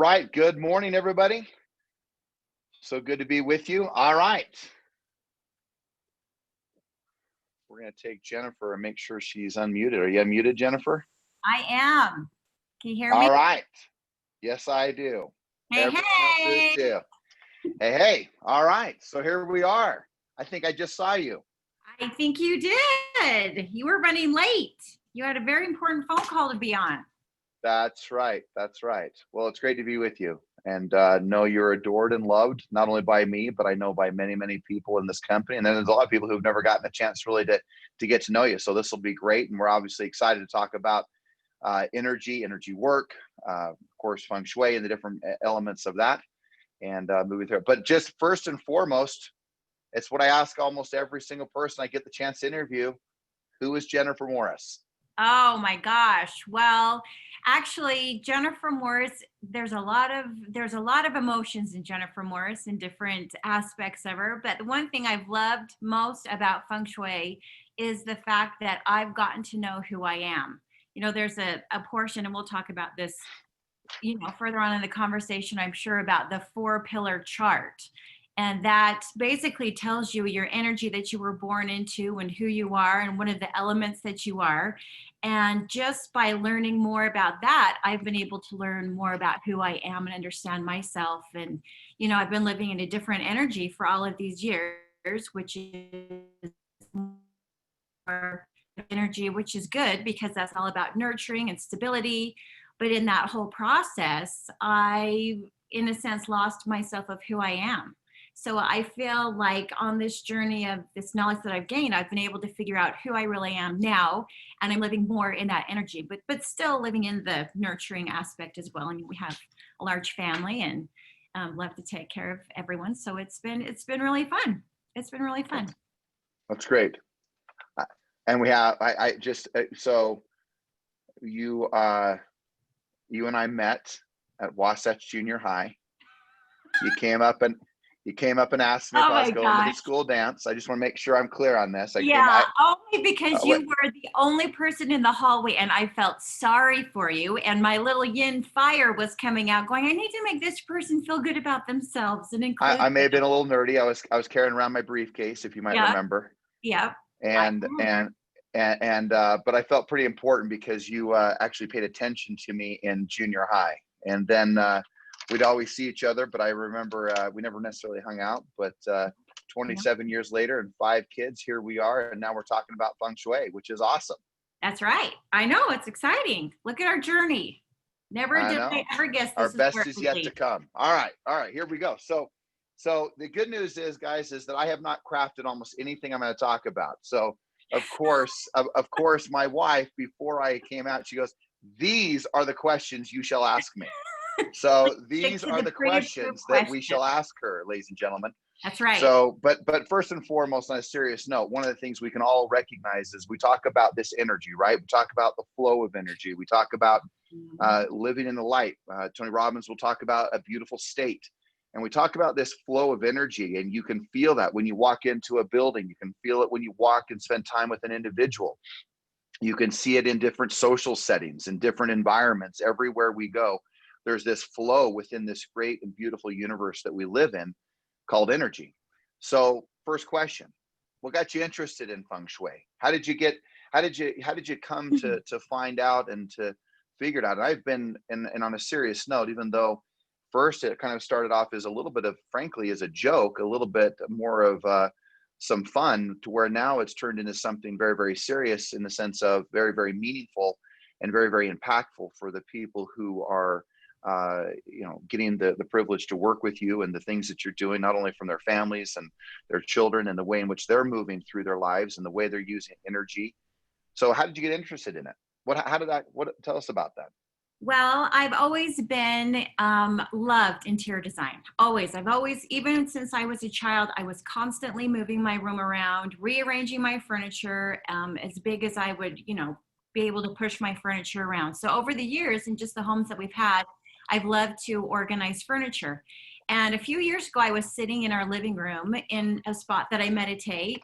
Right. Good morning, everybody. So good to be with you. All right. We're going to take Jennifer and make sure she's unmuted. Are you unmuted, Jennifer? I am. Can you hear me? All right. Yes, I do. Hey, Everyone else is too. Hey. All right. So here we are. I think I just saw you. I think you did. You were running late. You had a very important phone call to be on. That's right. That's right. Well, it's great to be with you and know you're adored and loved, not only by me, but I know by many, many people in this company. And then there's a lot of people who've never gotten a chance really to get to know you. So this will be great. And we're obviously excited to talk about energy work, of course, feng shui and the different elements of that and moving through it. But just first and foremost, it's what I ask almost every single person I get the chance to interview. Who is Jennifer Morris? Oh my gosh. Well, actually, Jennifer Morris, there's a lot of emotions in Jennifer Morris in different aspects of her. But the one thing I've loved most about feng shui is the fact that I've gotten to know who I am. You know, there's a portion, and we'll talk about this, further on in the conversation, I'm sure, about the 4-pillar chart. And that basically tells you your energy that you were born into and who you are and one of the elements that you are. And just by learning more about that, I've been able to learn more about who I am and understand myself. And, I've been living in a different energy for all of these years, which is more energy, which is good because that's all about nurturing and stability. But in that whole process, I, in a sense, lost myself of who I am. So I feel like on this journey of this knowledge that I've gained, I've been able to figure out who I really am now, and I'm living more in that energy, but still living in the nurturing aspect as well. I mean, we have a large family and love to take care of everyone. So it's been really fun. It's been really fun. That's great. And we have I just so you and I met at Wasatch Junior High. You came up and asked me if I was going to the school dance. I just want to make sure I'm clear on this. Only because you were the only person in the hallway, and I felt sorry for you. And my little yin fire was coming out, going, "I need to make this person feel good about themselves and include." I may have been a little nerdy. I was carrying around my briefcase, if you might remember. Yep. But I felt pretty important because you actually paid attention to me in junior high, and then we'd always see each other. But I remember we never necessarily hung out. But 27 years later and 5 kids, here we are, and now we're talking about feng shui, which is awesome. That's right. I know, it's exciting. Look at our journey. Never did I ever guess this. Our best is yet to come. All right, here we go. So the good news is, guys, is that I have not crafted almost anything I'm going to talk about. So of course, my wife, before I came out, she goes, "These are the questions you shall ask me." So these are the questions that we shall ask her, ladies and gentlemen. That's right. So, but first and foremost, on a serious note, one of the things we can all recognize is we talk about this energy, right? We talk about the flow of energy. We talk about living in the light. Tony Robbins will talk about a beautiful state. And we talk about this flow of energy, and you can feel that when you walk into a building. You can feel it when you walk and spend time with an individual. You can see it in different social settings, in different environments. Everywhere we go, there's this flow within this great and beautiful universe that we live in called energy. So first question, what got you interested in feng shui? How did you come to find out and to figure it out? And I've been, and on a serious note, even though first it kind of started off as a little bit of, frankly, as a joke, a little bit more of some fun, to where now it's turned into something very, very serious in the sense of very, very meaningful and very, very impactful for the people who are getting the privilege to work with you, and the things that you're doing, not only from their families and their children and the way in which they're moving through their lives and the way they're using energy. So how did you get interested in it? Tell us about that. Well, I've always been loved interior design. I've always, even since I was a child, I was constantly moving my room around, rearranging my furniture as big as I would, be able to push my furniture around. So over the years, in just the homes that we've had, I've loved to organize furniture. And a few years ago, I was sitting in our living room in a spot that I meditate.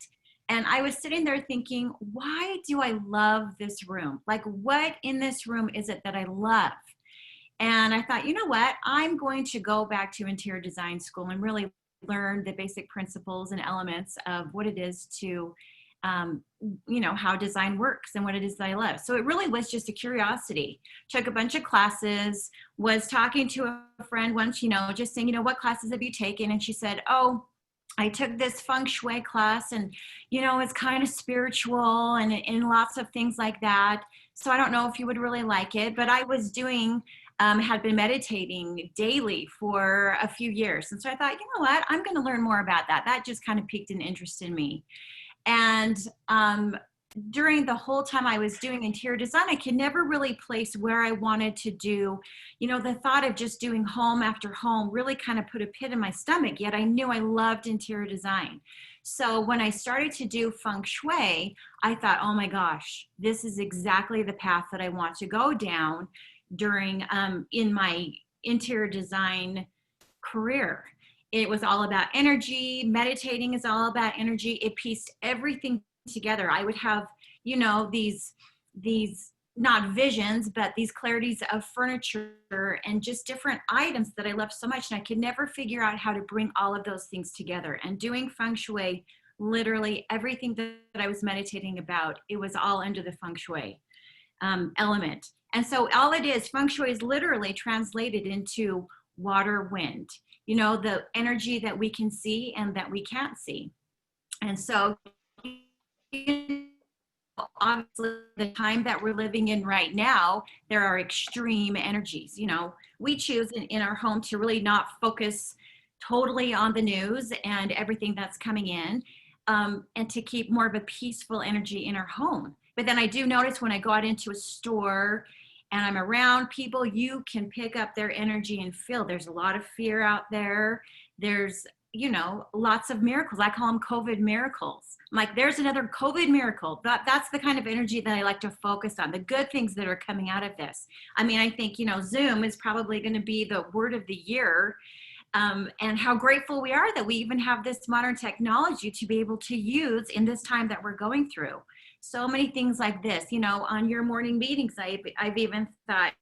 And I was sitting there thinking, why do I love this room? Like, what in this room is it that I love? And I thought, you know what? I'm going to go back to interior design school and really learn the basic principles and elements of what it is to, um, how design works and what it is that I love. So it really was just a curiosity. Took a bunch of classes, was talking to a friend once, just saying, what classes have you taken? And she said, oh, I took this feng shui class and, it's kind of spiritual and lots of things like that. So I don't know if you would really like it, but I was had been meditating daily for a few years. And so I thought, you know what, I'm going to learn more about that. That just kind of piqued an interest in me. And during the whole time I was doing interior design, I could never really place where I wanted to do, the thought of just doing home after home really kind of put a pit in my stomach, yet I knew I loved interior design. So when I started to do feng shui, I thought, oh my gosh, this is exactly the path that I want to go down during in my interior design career. It was all about energy. Meditating is all about energy. It pieced everything together. I would have, these not visions, but these clarities of furniture and just different items that I loved so much. And I could never figure out how to bring all of those things together. And doing feng shui, literally everything that I was meditating about, it was all under the feng shui element. And so all it is, feng shui is literally translated into water, wind, the energy that we can see and that we can't see. And so obviously the time that we're living in right now, there are extreme energies. We choose in our home to really not focus totally on the news and everything that's coming in, and to keep more of a peaceful energy in our home. But then I do notice when I go out into a store and I'm around people, you can pick up their energy and feel there's a lot of fear out there. There's, lots of miracles. I call them COVID miracles. I'm like, there's another COVID miracle. That's the kind of energy that I like to focus on, the good things that are coming out of this. I mean, I think, Zoom is probably going to be the word of the year. And how grateful we are that we even have this modern technology to be able to use in this time that we're going through. So many things like this, on your morning meetings, I've even thought,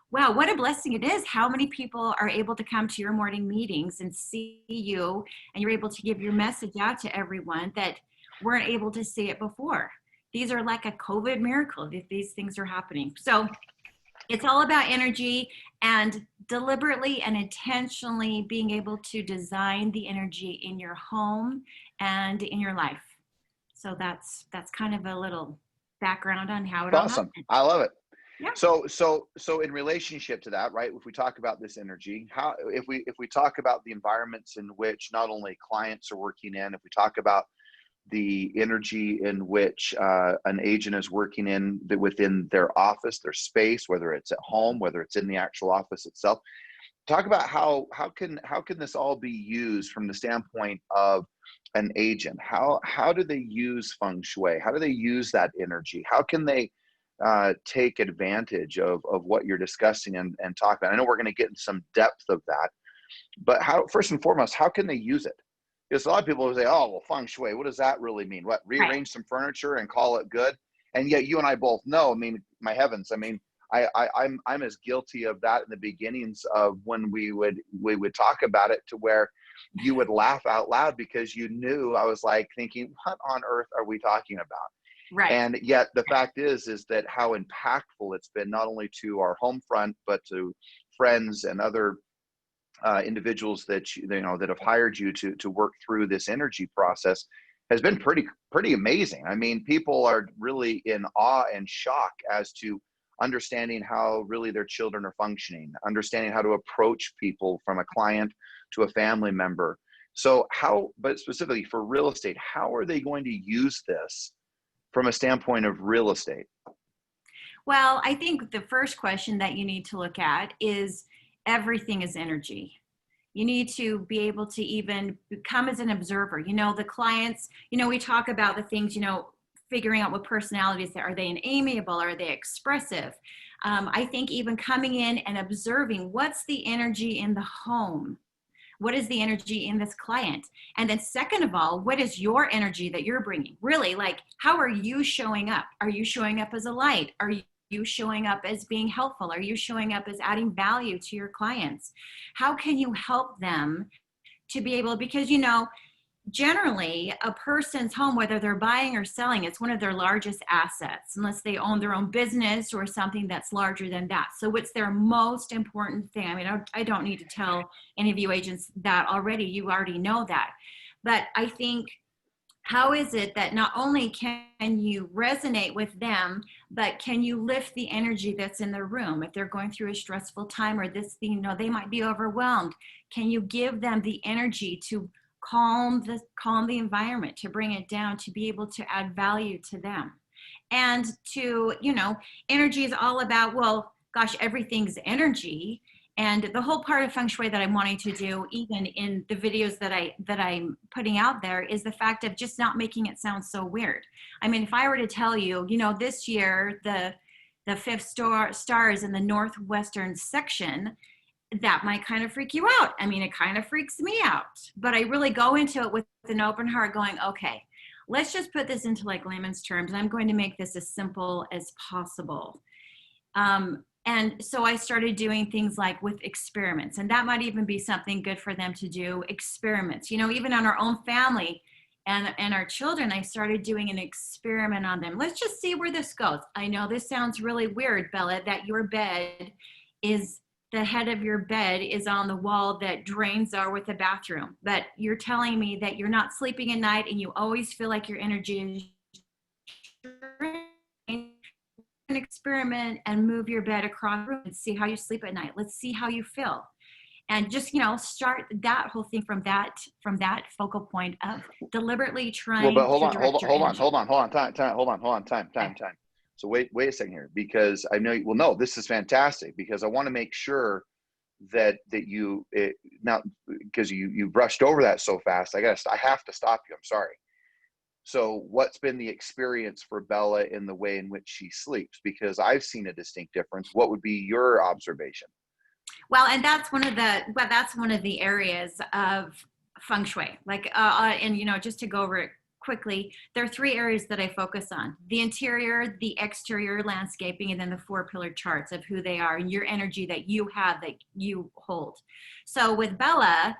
wow, what a blessing it is. How many people are able to come to your morning meetings and see you, and you're able to give your message out to everyone that weren't able to see it before. These are like a COVID miracle if these things are happening. So it's all about energy and deliberately and intentionally being able to design the energy in your home and in your life. So that's kind of a little background on how it all Awesome. happened. I love it. Yeah. So in relationship to that, right? If we talk about this energy, if we talk about the environments in which not only clients are working in, if we talk about the energy in which an agent is working in within their office, their space, whether it's at home, whether it's in the actual office itself, talk about how can this all be used from the standpoint of an agent? How do they use feng shui? How do they use that energy? How can they take advantage of what you're discussing and talk about? I know we're going to get in some depth of that, but first and foremost, how can they use it? Because a lot of people will say, oh, well, feng shui, what does that really mean? What, rearrange some furniture and call it good? And yet you and I both know, I mean, my heavens, I mean, I'm as guilty of that in the beginnings of when we would talk about it, to where you would laugh out loud because you knew I was like thinking, what on earth are we talking about? Right. And yet the fact is that how impactful it's been, not only to our home front, but to friends and other individuals that that have hired you to work through this energy process, has been pretty amazing. I mean, people are really in awe and shock as to understanding how really their children are functioning, understanding how to approach people from a client to a family member. So but specifically for real estate, how are they going to use this from a standpoint of real estate? Well, I think the first question that you need to look at is everything is energy. You need to be able to even come as an observer. The clients, we talk about the things, figuring out what personalities are they, and amiable, are they expressive? I think even coming in and observing what's the energy in the home. What is the energy in this client? And then second of all, what is your energy that you're bringing? Really, like, how are you showing up? Are you showing up as a light? Are you showing up as being helpful? Are you showing up as adding value to your clients? How can you help them to be able, because, you know, generally a person's home, whether they're buying or selling, it's one of their largest assets, unless they own their own business or something that's larger than that. So it's their most important thing. I mean, I don't need to tell any of you agents that already. You already know that. But I think, how is it that not only can you resonate with them, but can you lift the energy that's in the room? If they're going through a stressful time, or this, you know, they might be overwhelmed, can you give them the energy to calm the environment, to bring it down, to be able to add value to them? And to, you know, energy is all about, well, gosh, everything's energy. And the whole part of feng shui that I'm wanting to do, even in the videos that I'm putting out there, is the fact of just not making it sound so weird. I mean, if I were to tell you, you know, this year the fifth star is in the northwestern section, that might kind of freak you out. I mean, it kind of freaks me out. But I really go into it with an open heart, going, okay, let's just put this into like layman's terms. I'm going to make this as simple as possible. And so I started doing things like with experiments, and that might even be something good for them to do, experiments, you know, even on our own family and our children. I started doing an experiment on them. Let's just see where this goes. I know this sounds really weird, Bella, that your bed is, the head of your bed is on the wall that drains are with the bathroom, but you're telling me that you're not sleeping at night and you always feel like your energy is drained. An experiment and move your bed across the room and see how you sleep at night. Let's see how you feel. And just, you know, start that whole thing from that focal point of deliberately trying. Well, but hold on, time. So wait a second here, because I know, well, no, this is fantastic, because I want to make sure that you now, because you brushed over that so fast, I have to stop you. I'm sorry. So what's been the experience for Bella in the way in which she sleeps? Because I've seen a distinct difference. What would be your observation? Well, and that's one of the areas of feng shui. Like, and you know, just to go over it quickly, there are 3 areas that I focus on: the interior, the exterior landscaping, and then the 4 pillar charts of who they are and your energy that you have, that you hold. So with Bella,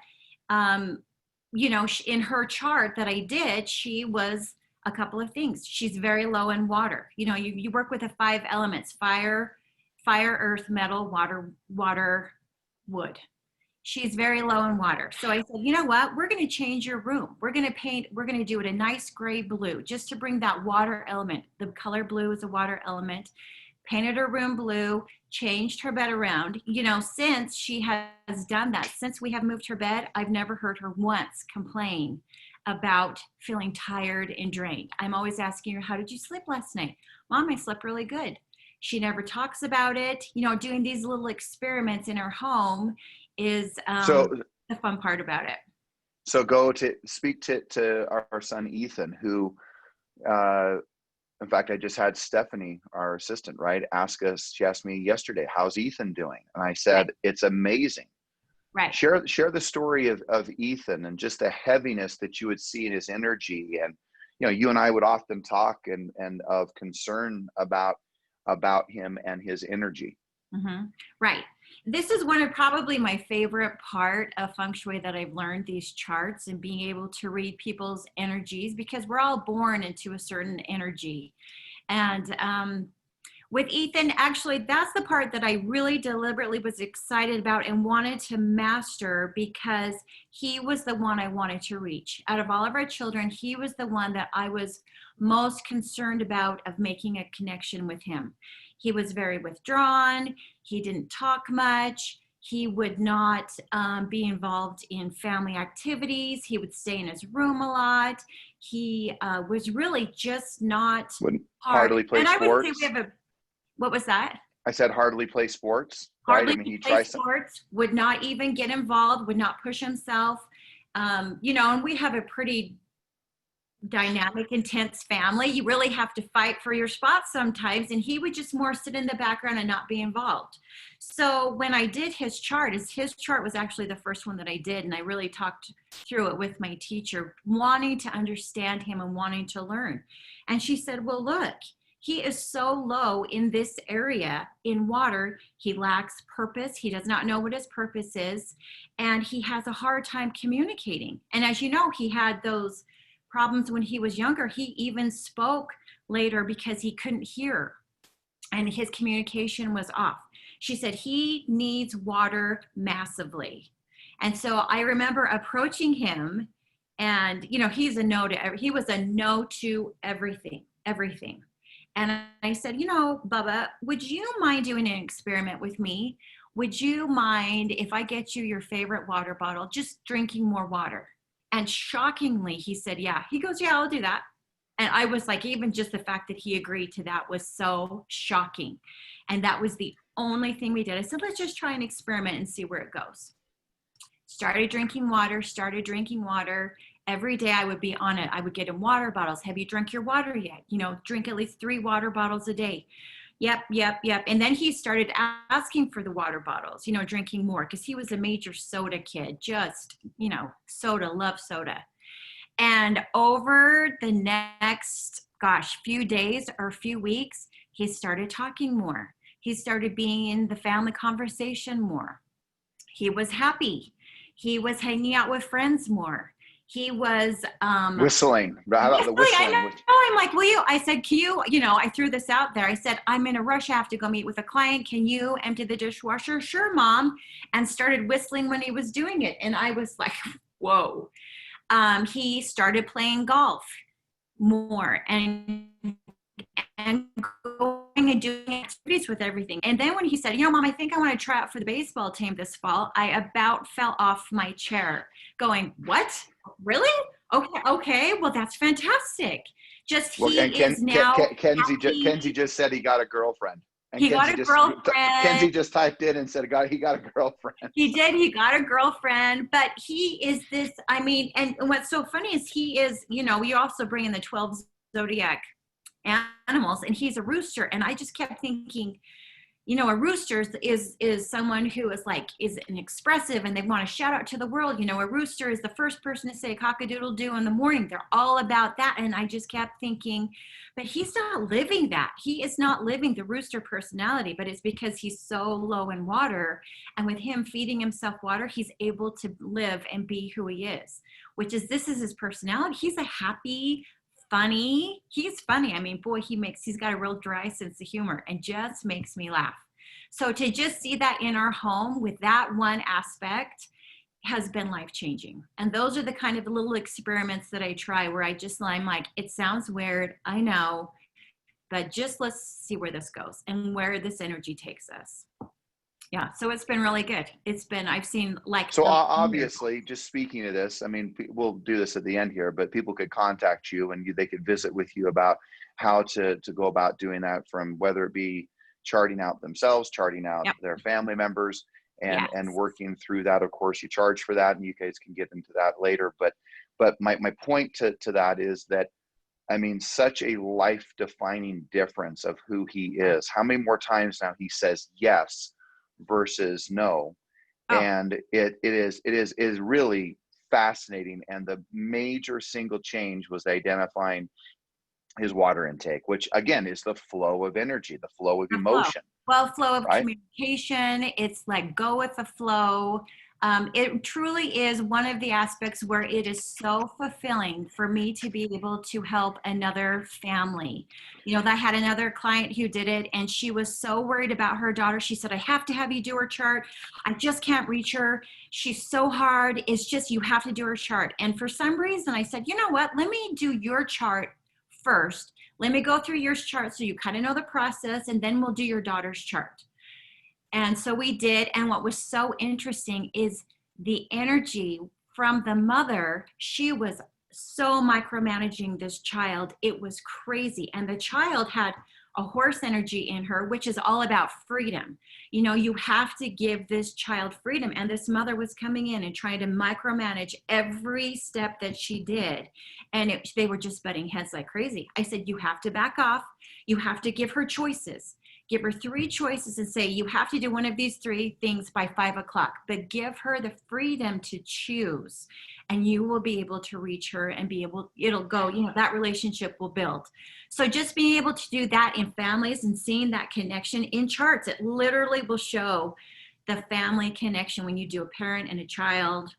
you know, in her chart that I did, she was a couple of things. She's very low in water. You know, you work with the 5 elements: fire, earth, metal, water, wood. She's very low in water. So I said, you know what? We're going to change your room. We're going to do it a nice gray blue, just to bring that water element. The color blue is a water element. Painted her room blue, changed her bed around. You know, since she has done that, since we have moved her bed, I've never heard her once complain about feeling tired and drained. I'm always asking her, how did you sleep last night? Mom, I slept really good. She never talks about it. You know, doing these little experiments in her home is the fun part about it. So go to speak to our son, Ethan, who, in fact, I just had Stephanie, our assistant, right, she asked me yesterday, how's Ethan doing? And I said, right, it's amazing. Right. Share the story of Ethan, and just the heaviness that you would see in his energy. And, you know, you and I would often talk and of concern about him and his energy. Mm-hmm. Right. This is one of probably my favorite part of feng shui that I've learned, these charts and being able to read people's energies, because we're all born into a certain energy. And with Ethan, actually, that's the part that I really deliberately was excited about and wanted to master, because he was the one I wanted to reach. Out of all of our children, he was the one that I was most concerned about, of making a connection with him. He was very withdrawn. He didn't talk much. He would not be involved in family activities. He would stay in his room a lot. He was really just not Wouldn't hardly play sports. I would say we have what was that? I said hardly play sports. Hardly right? I mean, he play sports, would not even get involved, would not push himself. You know, and we have a pretty dynamic, intense family. You really have to fight for your spot sometimes, and he would just more sit in the background and not be involved. So when I did his chart was actually the first one that I did, and I really talked through it with my teacher, wanting to understand him and wanting to learn. And she said, well, look, He is so low in this area in water. He lacks purpose. He does not know what his purpose is. And he has a hard time communicating. And as you know, he had those problems when he was younger. He even spoke later because he couldn't hear and his communication was off. She said he needs water massively. And so I remember approaching him, and he was a no to everything. And I said, Bubba, would you mind doing an experiment with me? Would you mind if I get you your favorite water bottle, just drinking more water? And shockingly, he said, yeah. He goes, yeah, I'll do that. And I was like, even just the fact that he agreed to that was so shocking. And that was the only thing we did. I said, let's just try an experiment and see where it goes. Started drinking water. Every day I would be on it. I would get him water bottles. Have you drunk your water yet? Drink at least 3 water bottles a day. Yep. And then he started asking for the water bottles, drinking more, because he was a major soda kid, just, soda, love soda. And over the next, few days or few weeks, he started talking more. He started being in the family conversation more. He was happy. He was hanging out with friends more. He was whistling. How about the whistling? I know. I'm like, will you? I said, can you? I threw this out there. I said, I'm in a rush. I have to go meet with a client. Can you empty the dishwasher? Sure, Mom. And started whistling when he was doing it. And I was like, whoa. He started playing golf more and going and doing activities with everything. And then when he said, Mom, I think I want to try out for the baseball team this fall, I about fell off my chair going, what? Really? Okay. Well, that's fantastic. Kenzie just said he got a girlfriend. And he got a girlfriend. Kenzie just typed in and said he got a girlfriend. He did. He got a girlfriend, but he is this, and what's so funny is he is, we also bring in the 12 zodiac animals, and he's a rooster. And I just kept thinking, a rooster is someone who is an expressive, and they want to shout out to the world. A rooster is the first person to say cock-a-doodle-doo in the morning. They're all about that. And I just kept thinking, but he's not living that. He is not living the rooster personality, but it's because he's so low in water. And with him feeding himself water, he's able to live and be who he is, this is his personality. He's a happy, he's funny. I mean, boy, he's got a real dry sense of humor and just makes me laugh. So to just see that in our home with that one aspect has been life-changing. And those are the kind of little experiments that I try where I'm like, it sounds weird, I know, but just let's see where this goes and where this energy takes us. Yeah, so it's been really good. I've seen obviously, just speaking of this, I mean, we'll do this at the end here, but people could contact you and they could visit with you about how to go about doing that, from whether it be charting out themselves, charting out their family members, and working through that. Of course, you charge for that, and you guys can get into that later. But my point to that is that, I mean, such a life-defining difference of who he is. How many more times now he says yes versus no. And it is really fascinating. And the major single change was identifying his water intake, which again is the flow of energy, the flow of emotion. Flow of communication. It's like go with the flow. It truly is one of the aspects where it is so fulfilling for me to be able to help another family. I had another client who did it, and she was so worried about her daughter. She said, I have to have you do her chart. I just can't reach her. She's so hard. It's just, you have to do her chart. And for some reason I said, you know what, let me do your chart first. Let me go through your chart so you kind of know the process, and then we'll do your daughter's chart. And so we did. And what was so interesting is the energy from the mother. She was so micromanaging this child. It was crazy. And the child had a horse energy in her, which is all about freedom. You have to give this child freedom. And this mother was coming in and trying to micromanage every step that she did. And they were just butting heads like crazy. I said, you have to back off. You have to give her choices. Give her 3 choices and say, you have to do one of these 3 things by 5 o'clock, but give her the freedom to choose, and you will be able to reach her and it'll go, that relationship will build. So just being able to do that in families and seeing that connection in charts, it literally will show the family connection when you do a parent and a child.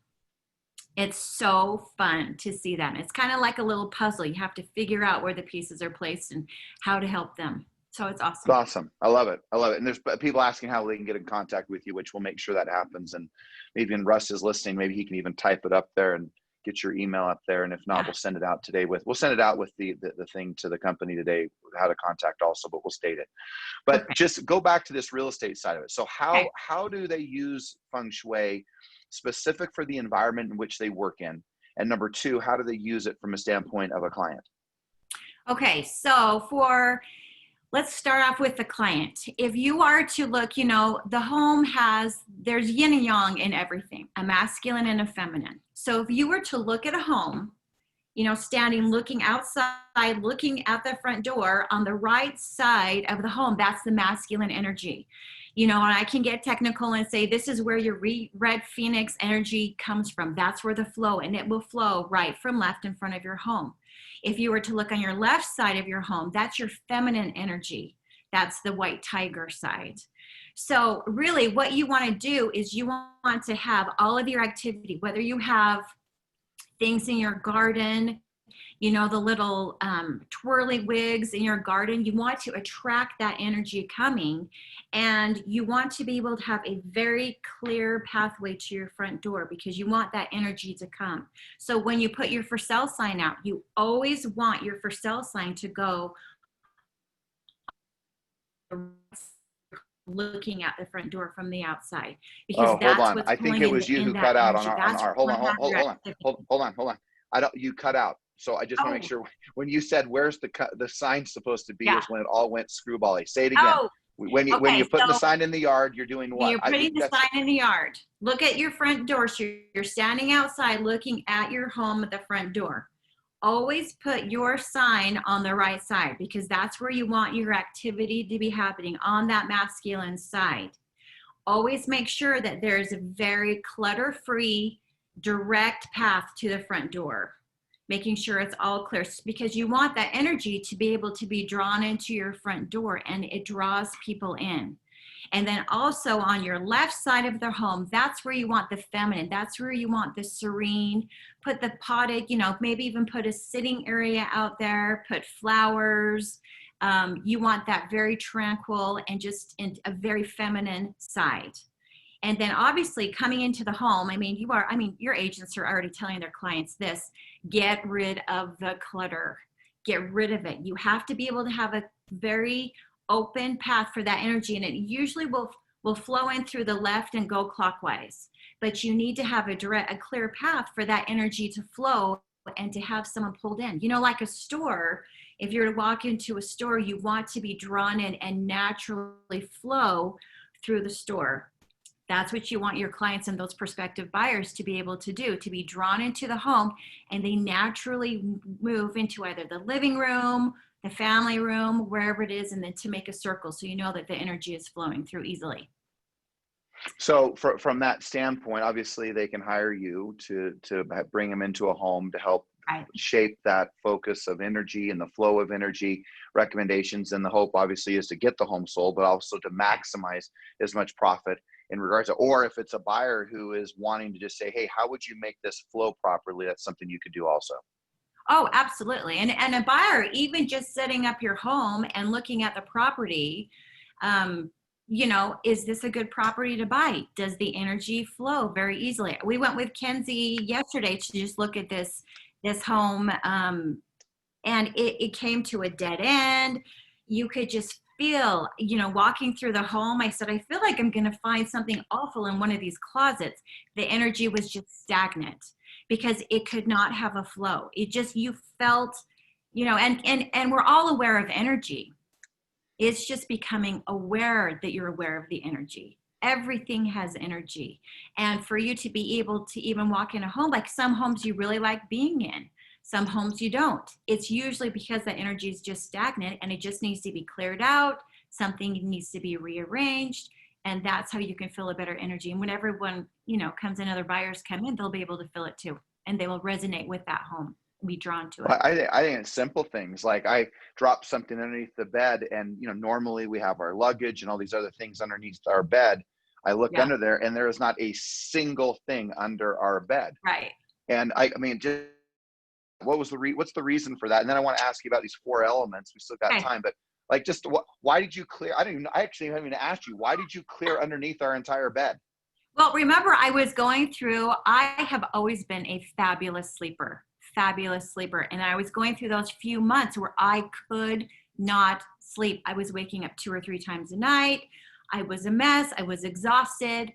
It's so fun to see that. It's kind of like a little puzzle. You have to figure out where the pieces are placed and how to help them. So it's awesome. It's awesome. I love it. I love it. And there's people asking how they can get in contact with you, which we'll make sure that happens. And maybe when Russ is listening, maybe he can even type it up there and get your email up there. And if not, we'll send it out today we'll send it out with the thing to the company today, how to contact also, but we'll state it. But just go back to this real estate side of it. So how do they use feng shui specific for the environment in which they work in? And number 2, how do they use it from a standpoint of a client? Okay. So let's start off with the client. If you are to look, the home there's yin and yang in everything, a masculine and a feminine. So if you were to look at a home, standing, looking outside, looking at the front door on the right side of the home, that's the masculine energy. And I can get technical and say, this is where your red phoenix energy comes from. That's where the flow, and it will flow right from left in front of your home. If you were to look on your left side of your home, that's your feminine energy. That's the white tiger side. So really what you want to do is you want to have all of your activity, whether you have things in your garden, the little twirly wigs in your garden, you want to attract that energy coming, and you want to be able to have a very clear pathway to your front door because you want that energy to come. So when you put your for sale sign out, you always want your for sale sign to go looking at the front door from the outside, because hold on. I think it was you who cut out on our hold on. You cut out. So I just want to make sure when you said where's the sign supposed to be is when it all went screwbally. Say it again. When you put the sign in the yard, you're doing what? You're putting the sign in the yard. Look at your front door. So you're standing outside looking at your home at the front door. Always put your sign on the right side because that's where you want your activity to be happening, on that masculine side. Always make sure that there's a very clutter-free, direct path to the front door, making sure it's all clear because you want that energy to be able to be drawn into your front door, and it draws people in. And then also on your left side of the home, that's where you want the feminine. That's where you want the serene. Put the potted, maybe even put a sitting area out there, put flowers. You want that very tranquil and just in a very feminine side. And then obviously coming into the home, your agents are already telling their clients this, get rid of the clutter, get rid of it. You have to be able to have a very open path for that energy, and it usually will flow in through the left and go clockwise, but you need to have a clear path for that energy to flow and to have someone pulled in. Like a store, if you're to walk into a store, you want to be drawn in and naturally flow through the store. That's what you want your clients and those prospective buyers to be able to do, to be drawn into the home, and they naturally move into either the living room, the family room, wherever it is, and then to make a circle so you know that the energy is flowing through easily. So from that standpoint, obviously they can hire you to bring them into a home to help shape that focus of energy and the flow of energy. Recommendations, and the hope obviously is to get the home sold, but also to maximize as much profit in regards to, or if it's a buyer who is wanting to just say, hey, how would you make this flow properly? That's something you could do also. Oh, absolutely. And a buyer, even just setting up your home and looking at the property, is this a good property to buy? Does the energy flow very easily? We went with Kenzie yesterday to just look at this home, and it came to a dead end. You could just feel, walking through the home, I said, I feel like I'm going to find something awful in one of these closets. The energy was just stagnant, because it could not have a flow. It just, you felt, and we're all aware of energy. It's just becoming aware that you're aware of the energy. Everything has energy. And for you to be able to even walk in a home, like some homes you really like being in, some homes you don't. It's usually because the energy is just stagnant and it just needs to be cleared out, something needs to be rearranged. And that's how you can feel a better energy. And when everyone, comes in, other buyers come in, they'll be able to feel it too. And they will resonate with that home, be drawn to it. Well, I think it's simple things like I drop something underneath the bed, and normally we have our luggage and all these other things underneath our bed. I look Yeah. under there, and there is not a single thing under our bed. Right. And I mean, just what's the reason for that? And then I want to ask you about these 4 elements. We still got Okay. time, but like, just why did you clear? I actually haven't even asked you, why did you clear underneath our entire bed? Well, remember, I have always been a fabulous sleeper. And I was going through those few months where I could not sleep. I was waking up 2 or 3 times a night. I was a mess. I was exhausted.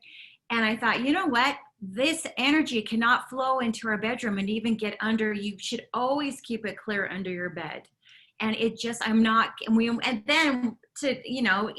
And I thought, you know what? This energy cannot flow into our bedroom and even get under. You should always keep it clear under your bed. And it just, and then to,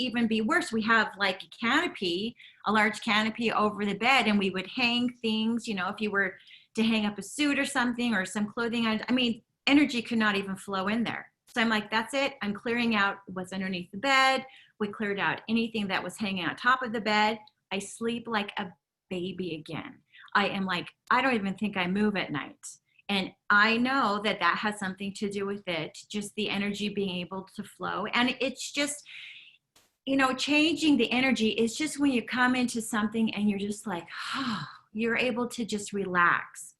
even be worse, we have like a large canopy over the bed, and we would hang things, if you were to hang up a suit or something or some clothing. I mean, energy could not even flow in there. So I'm like, that's it. I'm clearing out what's underneath the bed. We cleared out anything that was hanging on top of the bed. I sleep like a baby again. I am like, I don't even think I move at night. And I know that has something to do with it, just the energy being able to flow. And it's just, changing the energy is just when you come into something and you're just like, you're able to just relax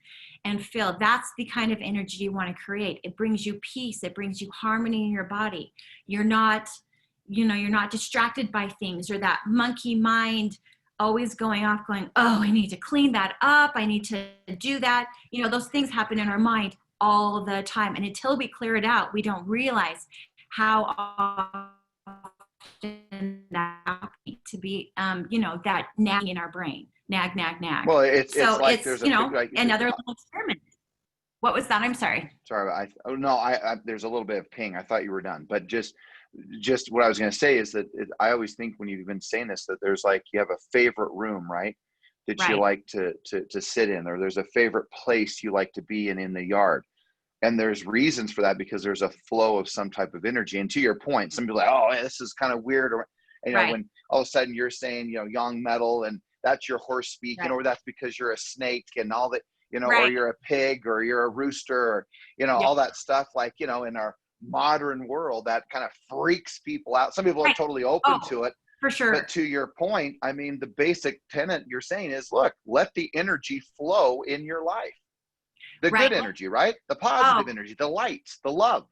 and feel. That's the kind of energy you want to create. It brings you peace. It brings you harmony in your body. You're not distracted by things, or that monkey mind always going off going, oh, I need to clean that up. I need to do that. Those things happen in our mind all the time. And until we clear it out, we don't realize how often that to be, that nagging in our brain, nag. Well, it's So like there's a like, another little experiment. What was that? I'm sorry. Sorry, there's a little bit of ping. I thought you were done, but just what I was going to say is that I always think when you've been saying this, that there's like, you have a favorite room, right? That Right. you like to sit in, or there's a favorite place you like to be in the yard. And there's reasons for that, because there's a flow of some type of energy. And to your point, some people are like, oh, this is kind of weird. Or, Right. when all of a sudden you're saying, yang metal, and that's your horse speaking, Right. or that's because you're a snake and all that, or Right. you're a pig, or you're a rooster, or, Yeah. all that stuff, like, in our modern world, that kind of freaks people out. Some people are Right. totally open Oh, to it. for sure. But to your point, I mean, the basic tenet you're saying is, look, let the energy flow in your life. The Right. good energy, right? The positive energy, the light, the love.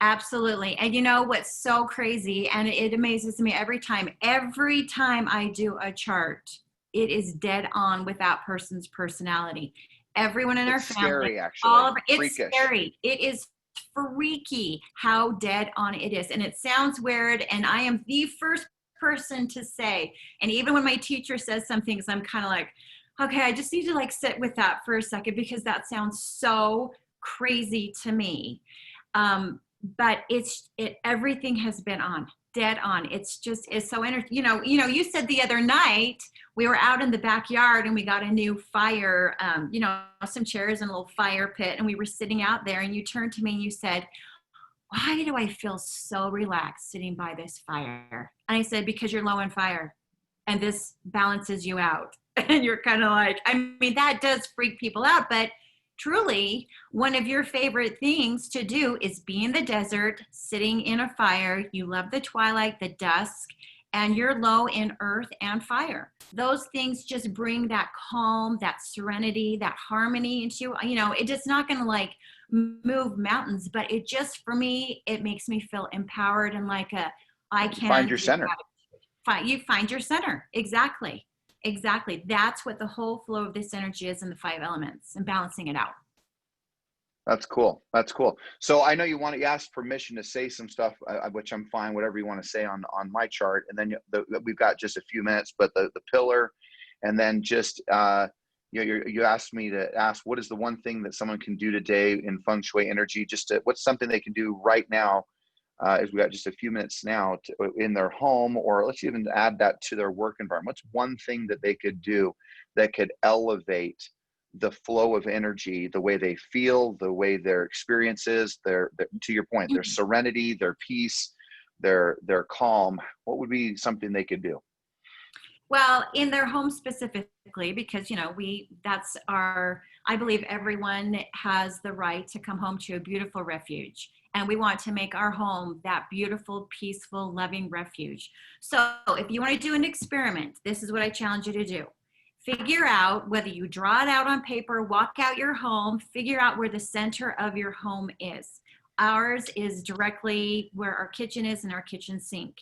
Absolutely. And what's so crazy, and it amazes me every time I do a chart, it is dead on with that person's personality. Everyone in our family, scary, actually. it's scary. It is freaky how dead on it is. And it sounds weird. And I am the first person to say, and even when my teacher says some things, I'm kind of like, okay, I just need to like sit with that for a second, because that sounds so crazy to me. But everything has been dead on. It's so you said the other night we were out in the backyard and we got a new fire, some chairs and a little fire pit, and we were sitting out there, and you turned to me and you said, why do I feel so relaxed sitting by this fire? And I said, because you're low in fire and this balances you out. And you're kind of like, I mean, that does freak people out, but truly, one of your favorite things to do is be in the desert, sitting in a fire. You love the twilight, the dusk, and you're low in earth and fire. Those things just bring that calm, that serenity, that harmony into you. It's just not going to like move mountains, but it just, for me, it makes me feel empowered and like I can find your center. You find your center. Exactly. That's what the whole flow of this energy is in the 5 elements, and balancing it out. That's cool. So I know you asked permission to say some stuff, which I'm fine, whatever you want to say on my chart. And then we've got just a few minutes, but the pillar, and then just, you asked me to ask, what is the one thing that someone can do today in feng shui energy? What's something they can do right now, as we got just a few minutes now, in their home, or let's even add that to their work environment. What's one thing that they could do that could elevate the flow of energy, the way they feel, the way their experiences, to your point, their serenity, their peace, they're calm, what would be something they could do? Well, in their home specifically, because, you know, that's our, I believe everyone has the right to come home to a beautiful refuge. And we want to make our home that beautiful, peaceful, loving refuge. So if you want to do an experiment, this is what I challenge you to do. Figure out, whether you draw it out on paper, walk out your home, figure out where the center of your home is. Ours is directly where our kitchen is and our kitchen sink.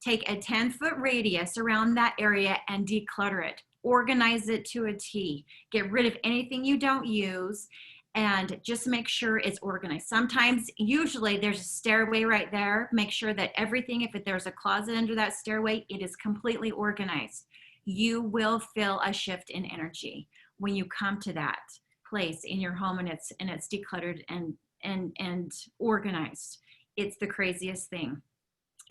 Take a 10-foot radius around that area and declutter it. Organize it to a T. Get rid of anything you don't use and just make sure it's organized. Sometimes, usually there's a stairway right there. Make sure that everything, if there's a closet under that stairway, it is completely organized. You will feel a shift in energy when you come to that place in your home and it's decluttered and organized. It's the craziest thing.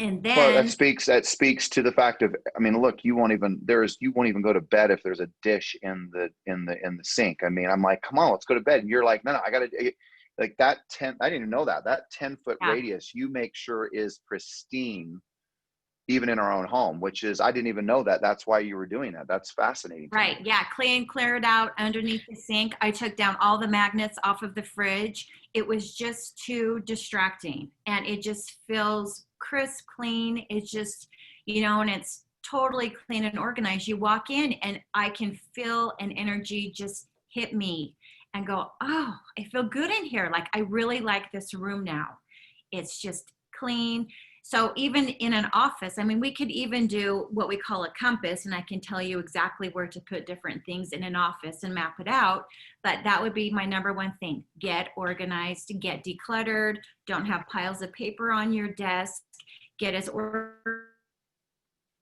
And Well, then that speaks to the fact of, I mean, look, you won't even go to bed if there's a dish in the sink. I mean, I'm like, come on, let's go to bed. And you're like, no, I gotta, like, that 10, I didn't even know that 10-foot yeah. radius you make sure is pristine, even in our own home, which is, I didn't even know that. That's why you were doing that. That's fascinating. Right. Yeah. Clear it out underneath the sink. I took down all the magnets off of the fridge. It was just too distracting, and it just feels crisp, clean. It's just, you know, and it's totally clean and organized. You walk in and I can feel an energy just hit me and go, oh, I feel good in here. Like, I really like this room now. It's just clean. So even in an office, I mean, we could even do what we call a compass, and I can tell you exactly where to put different things in an office and map it out. But that would be my number one thing. Get organized, get decluttered, don't have piles of paper on your desk, get as organized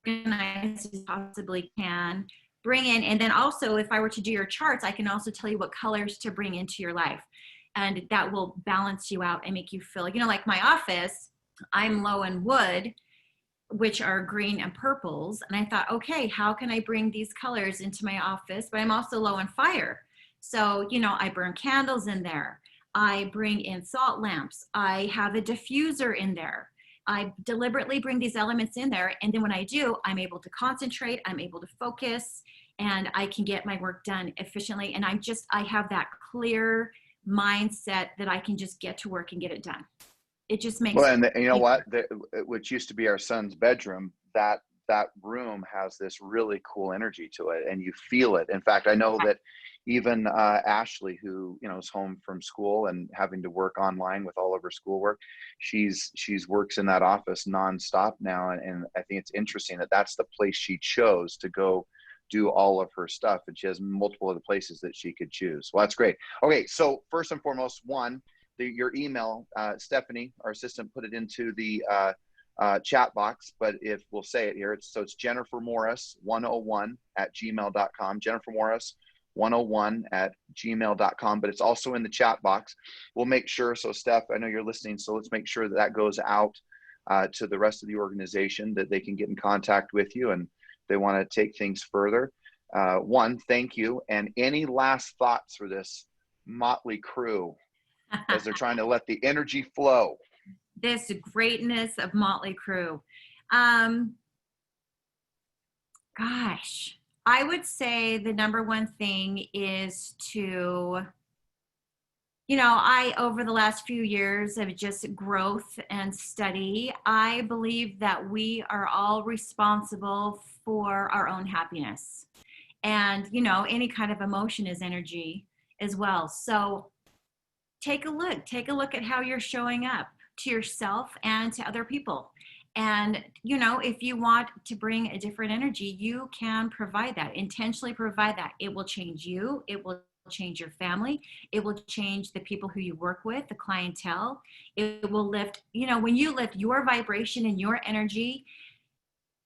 as you possibly can. Bring in, and then also, if I were to do your charts, I can also tell you what colors to bring into your life. And that will balance you out and make you feel, you know, like my office, I'm low in wood, which are green and purples. And I thought, okay, how can I bring these colors into my office? But I'm also low in fire. So, you know, I burn candles in there. I bring in salt lamps. I have a diffuser in there. I deliberately bring these elements in there. And then when I do, I'm able to concentrate, I'm able to focus, and I can get my work done efficiently. And I have that clear mindset that I can just get to work and get it done. It just makes, well, and you know what, which used to be our son's bedroom, that room has this really cool energy to it, and you feel it. In fact, I know that even Ashley, who, you know, is home from school and having to work online with all of her schoolwork, she's works in that office nonstop now, and I think it's interesting that that's the place she chose to go do all of her stuff, and she has multiple other places that she could choose. Well, that's great. Okay, so first and foremost, your email, Stephanie, our assistant, put it into the chat box, but if we'll say it here, it's Jennifer Morris 101 at gmail.com. Jennifer Morris 101 at gmail.com, but it's also in the chat box. We'll make sure. So Steph, I know you're listening, so let's make sure that goes out to the rest of the organization, that they can get in contact with you and they want to take things further. One, thank you. And any last thoughts for this motley crew as they're trying to let the energy flow? This greatness of Motley Crue. Gosh, I would say the number one thing is to, you know, over the last few years of just growth and study, I believe that we are all responsible for our own happiness. And, you know, any kind of emotion is energy as well. So take a look at how you're showing up to yourself and to other people. And, you know, if you want to bring a different energy, you can provide that, intentionally provide that. It will change you. It will change your family. It will change the people who you work with, the clientele. It will lift, you know, when you lift your vibration and your energy,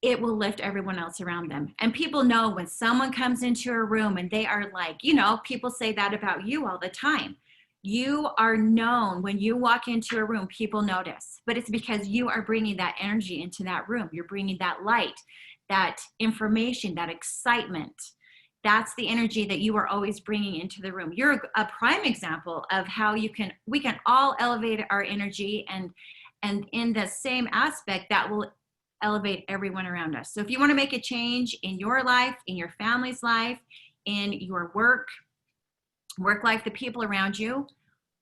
it will lift everyone else around them. And people know when someone comes into a room and they are like, you know, people say that about you all the time. You are known. When you walk into a room, people notice, but it's because you are bringing that energy into that room. You're bringing that light, that information, that excitement. That's the energy that you are always bringing into the room. You're a prime example of how we can all elevate our energy And in the same aspect, that will elevate everyone around us. So if you want to make a change in your life, in your family's life, in your work life, the people around you,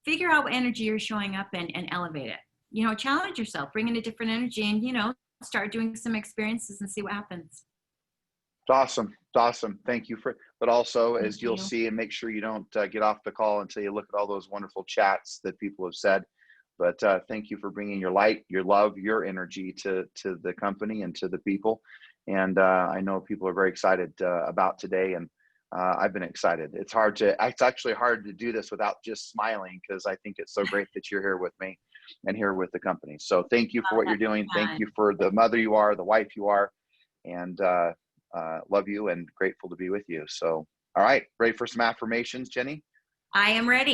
figure out what energy you're showing up in and elevate it. You know, challenge yourself, bring in a different energy, and, you know, start doing some experiences and see what happens. It's awesome. It's awesome. Thank you for, but also Thank as you'll you. see, and make sure you don't get off the call until you look at all those wonderful chats that people have said. But thank you for bringing your light, your love, your energy to the company and to the people. And I know people are very excited about today, and I've been excited. It's actually hard to do this without just smiling, because I think it's so great that you're here with me and here with the company. So thank you for what you're doing. Thank you for the mother you are, the wife you are, and love you and grateful to be with you. So, all right, ready for some affirmations, Jenny? I am ready.